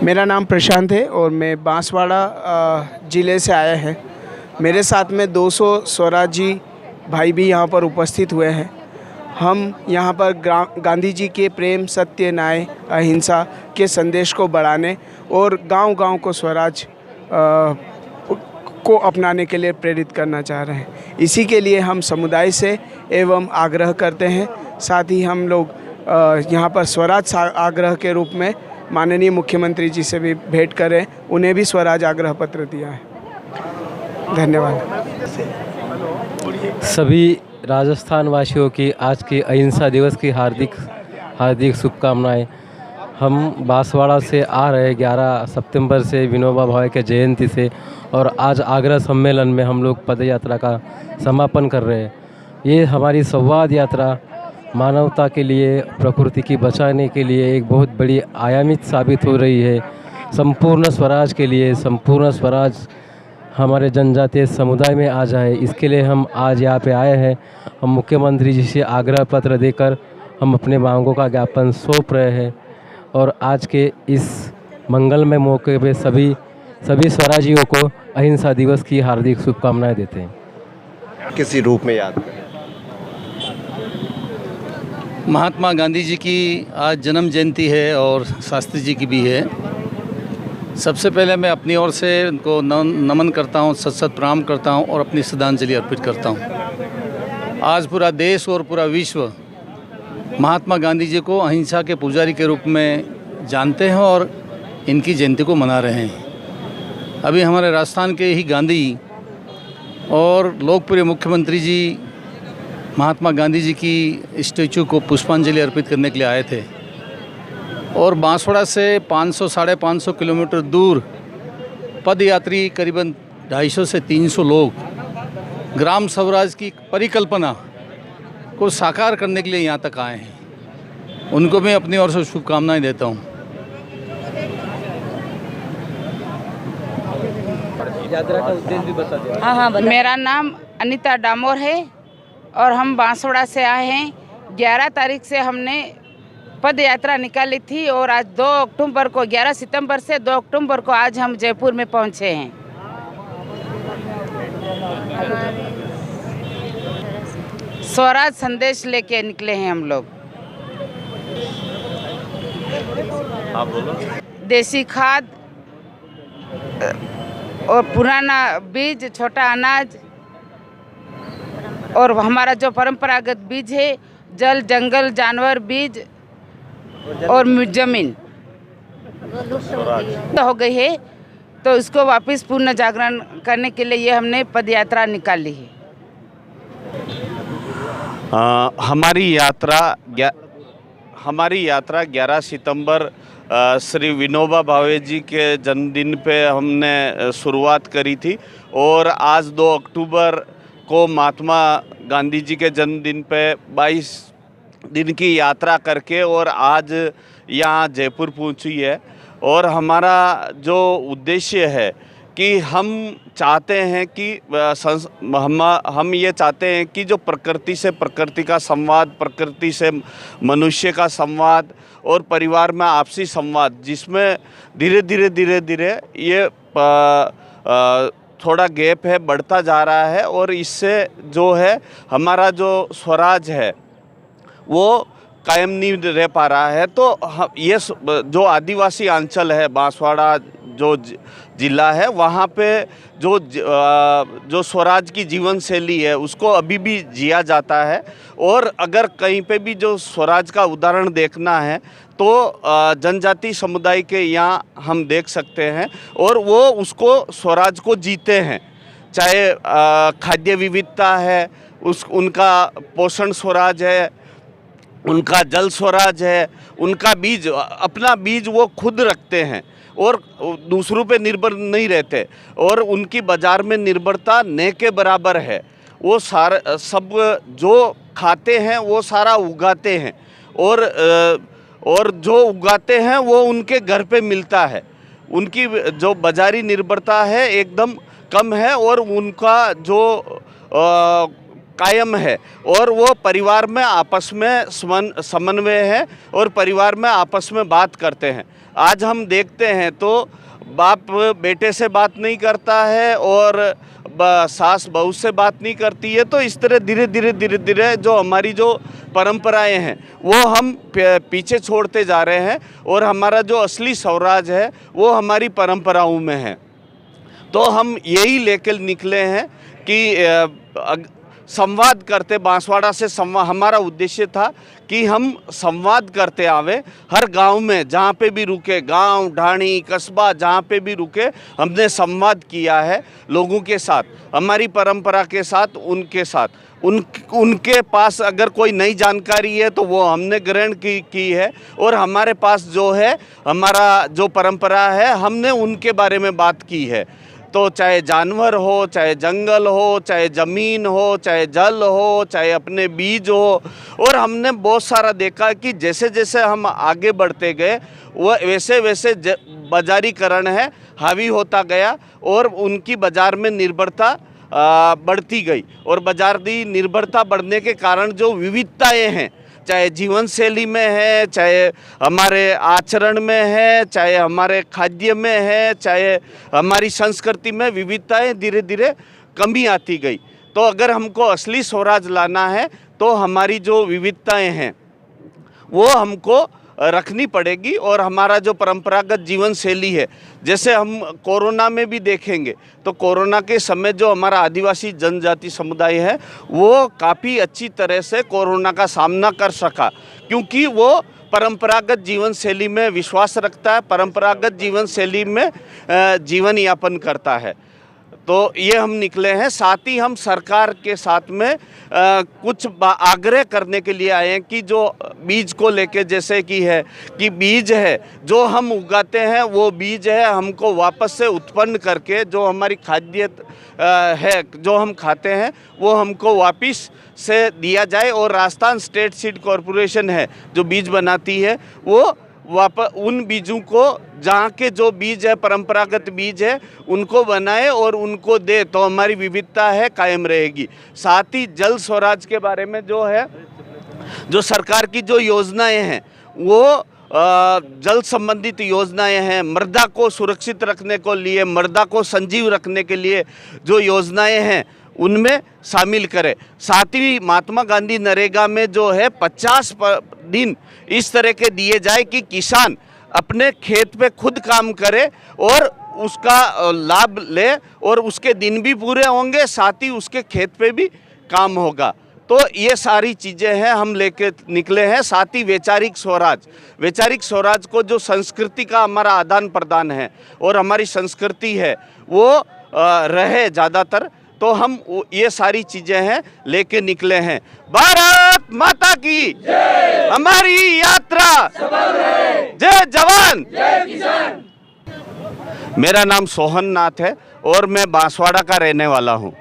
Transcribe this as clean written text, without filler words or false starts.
मेरा नाम प्रशांत है और मैं बांसवाड़ा ज़िले से आया है। मेरे साथ में 200 स्वराजी भाई भी यहाँ पर उपस्थित हुए हैं। हम यहाँ पर गांधी जी के प्रेम, सत्य, न्याय, अहिंसा के संदेश को बढ़ाने और गांव-गांव को स्वराज को अपनाने के लिए प्रेरित करना चाह रहे हैं। इसी के लिए हम समुदाय से एवं आग्रह करते हैं। साथ ही हम लोग यहाँ पर स्वराज आग्रह के रूप में माननीय मुख्यमंत्री जी से भी भेंट करें, उन्हें भी स्वराज आग्रह पत्र दिया है। धन्यवाद। सभी राजस्थान वासियों की आज के अहिंसा दिवस की हार्दिक शुभकामनाएं। हम बांसवाड़ा से आ रहे 11 सितंबर से विनोबा भावे के जयंती से, और आज आगरा सम्मेलन में हम लोग पद यात्रा का समापन कर रहे हैं। ये हमारी संवाद यात्रा मानवता के लिए, प्रकृति की बचाने के लिए एक बहुत बड़ी आयामित साबित हो रही है। संपूर्ण स्वराज के लिए, संपूर्ण स्वराज हमारे जनजातीय समुदाय में आ जाए, इसके लिए हम आज यहाँ पे आए हैं। हम मुख्यमंत्री जी से आग्रह पत्र देकर हम अपने मांगों का ज्ञापन सौंप रहे हैं, और आज के इस मंगलमय मौके पे सभी स्वराजियों को अहिंसा दिवस की हार्दिक शुभकामनाएं देते हैं। किसी रूप में याद करें। महात्मा गांधी जी की आज जन्म जयंती है और शास्त्री जी की भी है। सबसे पहले मैं अपनी ओर से उनको नमन करता हूँ, सत प्रणाम करता हूँ और अपनी श्रद्धांजलि अर्पित करता हूँ। आज पूरा देश और पूरा विश्व महात्मा गांधी जी को अहिंसा के पुजारी के रूप में जानते हैं और इनकी जयंती को मना रहे हैं। अभी हमारे राजस्थान के ही गांधी और लोकप्रिय मुख्यमंत्री जी महात्मा गांधी जी की स्टैचू को पुष्पांजलि अर्पित करने के लिए आए थे, और बांसवाड़ा से 500-550 किलोमीटर दूर पदयात्री करीबन 250 से 300 लोग ग्राम स्वराज की परिकल्पना को साकार करने के लिए यहाँ तक आए हैं। उनको मैं अपनी ओर से शुभकामनाएं देता हूँ। यात्रा का उद्देश्य भी बता दें। हाँ, मेरा नाम अनीता डामोर है और हम बांसवाड़ा से आए हैं। 11 तारीख से हमने पद यात्रा निकाली थी और आज 2 अक्टूबर को, 11 सितंबर से 2 अक्टूबर को आज हम जयपुर में पहुंचे हैं। स्वराज संदेश लेके निकले हैं हम लोग। आप बोलो। देसी खाद और पुराना बीज, छोटा अनाज और हमारा जो परंपरागत बीज है, जल, जंगल, जानवर बीज और जमीन हो गई है, तो इसको वापस पुनः जागरण करने के लिए ये हमने पदयात्रा निकाली है। हमारी यात्रा 11 सितंबर श्री विनोबा भावे जी के जन्मदिन पे हमने शुरुआत करी थी, और आज 2 अक्टूबर को महात्मा गांधी जी के जन्मदिन पे 22 दिन की यात्रा करके और आज यहाँ जयपुर पहुँची है। और हमारा जो उद्देश्य है कि हम चाहते हैं कि हम ये चाहते हैं कि जो प्रकृति से प्रकृति का संवाद, प्रकृति से मनुष्य का संवाद और परिवार में आपसी संवाद, जिसमें धीरे धीरे ये थोड़ा गैप है, बढ़ता जा रहा है, और इससे जो है हमारा जो स्वराज है वो कायम नहीं रह पा रहा है। तो ये जो आदिवासी अंचल है, बांसवाड़ा जो ज़िला है, वहाँ पे जो स्वराज की जीवन शैली है उसको अभी भी जिया जाता है। और अगर कहीं पे भी जो स्वराज का उदाहरण देखना है तो जनजाति समुदाय के यहाँ हम देख सकते हैं, और वो उसको स्वराज को जीते हैं। चाहे खाद्य विविधता है, उनका पोषण स्वराज है, उनका जल स्वराज है, उनका बीज, अपना बीज वो खुद रखते हैं और दूसरों पे निर्भर नहीं रहते, और उनकी बाज़ार में निर्भरता न के बराबर है। वो सारा सब जो खाते हैं वो सारा उगाते हैं, और जो उगाते हैं वो उनके घर पे मिलता है। उनकी जो बाज़ारी निर्भरता है एकदम कम है, और उनका जो कायम है और वो परिवार में आपस में समन्वय है और परिवार में आपस में बात करते हैं। आज हम देखते हैं तो बाप बेटे से बात नहीं करता है और सास बहू से बात नहीं करती है। तो इस तरह धीरे धीरे जो हमारी जो परंपराएं हैं वो हम पीछे छोड़ते जा रहे हैं और हमारा जो असली स्वराज है वो हमारी परंपराओं में है। तो हम यही लेकर निकले हैं कि संवाद करते, बांसवाड़ा से संवाद, हमारा उद्देश्य था कि हम संवाद करते आवे हर गांव में, जहाँ पे भी रुके, गांव, ढाणी, कस्बा, जहाँ पे भी रुके हमने संवाद किया है लोगों के साथ, हमारी परंपरा के साथ, उनके साथ। उनके पास अगर कोई नई जानकारी है तो वो हमने ग्रहण की है और हमारे पास जो है हमारा जो परंपरा है हमने उनके बारे में बात की है। तो चाहे जानवर हो, चाहे जंगल हो, चाहे ज़मीन हो, चाहे जल हो, चाहे अपने बीज हो, और हमने बहुत सारा देखा कि जैसे जैसे हम आगे बढ़ते गए वो वैसे वैसे बाजारीकरण है हावी होता गया और उनकी बाज़ार में निर्भरता बढ़ती गई और बाज़ारी निर्भरता बढ़ने के कारण जो विविधताएं हैं, चाहे जीवन शैली में है, चाहे हमारे आचरण में है, चाहे हमारे खाद्य में है, चाहे हमारी संस्कृति में, विविधताएं धीरे धीरे कमी आती गई। तो अगर हमको असली स्वराज लाना है तो हमारी जो विविधताएं हैं वो हमको रखनी पड़ेगी और हमारा जो परंपरागत जीवन शैली है, जैसे हम कोरोना में भी देखेंगे तो कोरोना के समय जो हमारा आदिवासी जनजाति समुदाय है वो काफ़ी अच्छी तरह से कोरोना का सामना कर सका, क्योंकि वो परंपरागत जीवन शैली में विश्वास रखता है, परंपरागत जीवन शैली में जीवन यापन करता है। तो ये हम निकले हैं। साथ ही हम सरकार के साथ में कुछ आग्रह करने के लिए आए हैं कि जो बीज को लेके, जैसे कि है कि बीज है जो हम उगाते हैं वो बीज है हमको वापस से उत्पन्न करके जो हमारी खाद्य है जो हम खाते हैं वो हमको वापस से दिया जाए। और राजस्थान स्टेट सीड कॉरपोरेशन है जो बीज बनाती है वो उन बीजों को, जहाँ के जो बीज है परंपरागत बीज है, उनको बनाए और उनको दे तो हमारी विविधता है कायम रहेगी। साथ ही जल स्वराज के बारे में जो है, जो सरकार की जो योजनाएं हैं वो जल संबंधित योजनाएं हैं, मृदा को सुरक्षित रखने को लिए, मृदा को संजीव रखने के लिए जो योजनाएं हैं उनमें शामिल करें। साथ ही महात्मा गांधी नरेगा में जो है 50 दिन इस तरह के दिए जाए कि किसान अपने खेत पे खुद काम करे और उसका लाभ ले और उसके दिन भी पूरे होंगे, साथ ही उसके खेत पे भी काम होगा। तो ये सारी चीज़ें हैं हम लेके निकले हैं। साथ ही वैचारिक स्वराज को जो संस्कृति का हमारा आदान प्रदान है और हमारी संस्कृति है वो रहे ज़्यादातर, तो हम ये सारी चीज़ें हैं लेके निकले हैं। भारत माता की जय, हमारी यात्रा सफल रहे, जय जवान जय किसान। मेरा नाम सोहन नाथ है और मैं बांसवाड़ा का रहने वाला हूँ।